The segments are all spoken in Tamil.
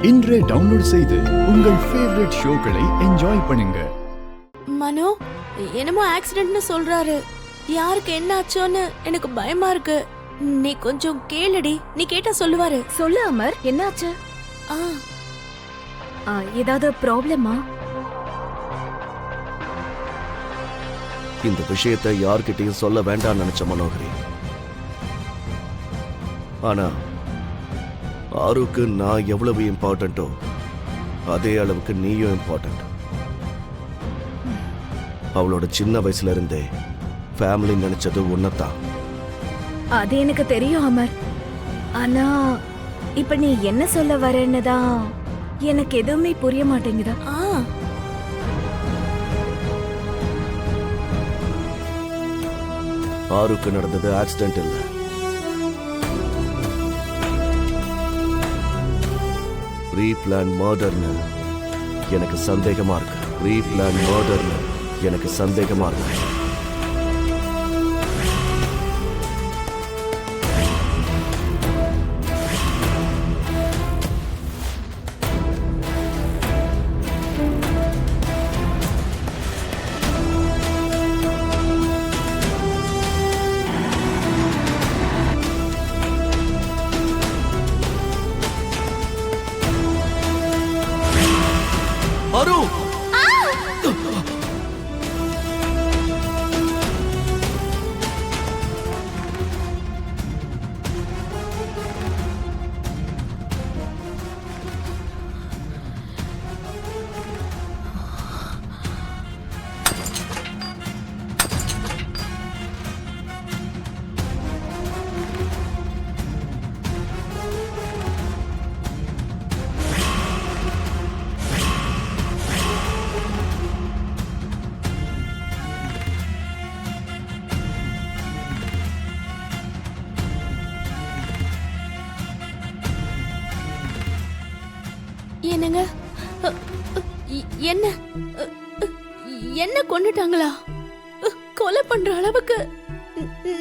இன்றே டவுன்லோட் செய்து உங்கள் ஃபேவரட் ஷோக்களை என்ஜாய் பண்ணுங்க. மனோ என்னமோ ஆக்சிடென்ட்னு சொல்றாரு. யாருக்கு என்ன ஆச்சோன்னு எனக்கு பயமா இருக்கு. நீ கொஞ்சம் கேளுடி. நீ கேட்டா சொல்லுவாரு. சொல்லு அமர், என்னாச்சு? ஏதாவது ப்ராப்ளமா? இந்த விஷயத்தை யார்கிட்டயும் சொல்ல வேண்டாம் நினைச்ச மனோகரி. ஆனா ஆருக்கு நான் எவ்வளவு இம்பார்ட்டன்ட்டோ அதே அளவுக்கு நீயும் இம்பார்ட்டன்ட். அவளோட சின்ன வயசுல இருந்தே ஃபேமிலி நினைச்சது உன்னதான். அது எனக்கு தெரியும் அமர். ஆனா இப்ப நீ என்ன சொல்ல வரேன்னு தான் எனக்கு எதுவுமே புரிய மாட்டேங்குதா. ஆருக்கு நடந்தது ஆக்சிடென்ட் இல்ல, ரீபிளான் மர்டர்னு எனக்கு சந்தேகமா இருக்கு. ரீபிளான் மர்டர்னு எனக்கு சந்தேகமா இருக்கு. ஆரு! என்னங்க? என்ன என்ன கொன்னுட்டாங்களா? கொலை பண்ற அளவுக்கு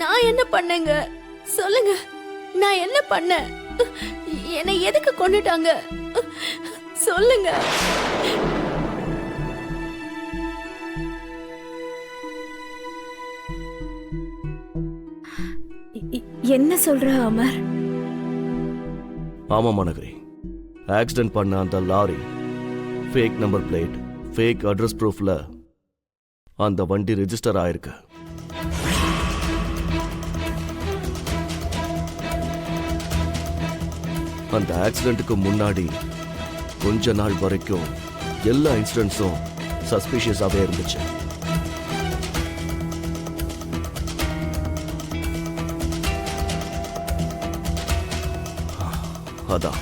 நான் என்ன பண்ணேங்க? சொல்லுங்க, நான் என்ன பண்ணேன்? என்னை எதுக்கு கொன்னுட்டாங்க? சொல்லுங்க. என்ன சொல்ற அமர்? ஆமா மனோகரி, ஆக்சிடென்ட் பண்ண அந்த lorry fake number plate, fake address ப்ரூஃப்ல அந்த வண்டி ரெஜிஸ்டர் ஆயிருக்கு. அந்த ஆக்சிடென்ட்டுக்கு முன்னாடி கொஞ்ச நாள் வரைக்கும் எல்லா இன்சிடென்ட்ஸும் சஸ்பிஷியஸாவே இருந்துச்சு. அதான்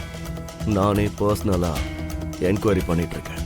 நானே பர்சனலா என்கொயரி பண்ணிட்டு இருக்கேன்.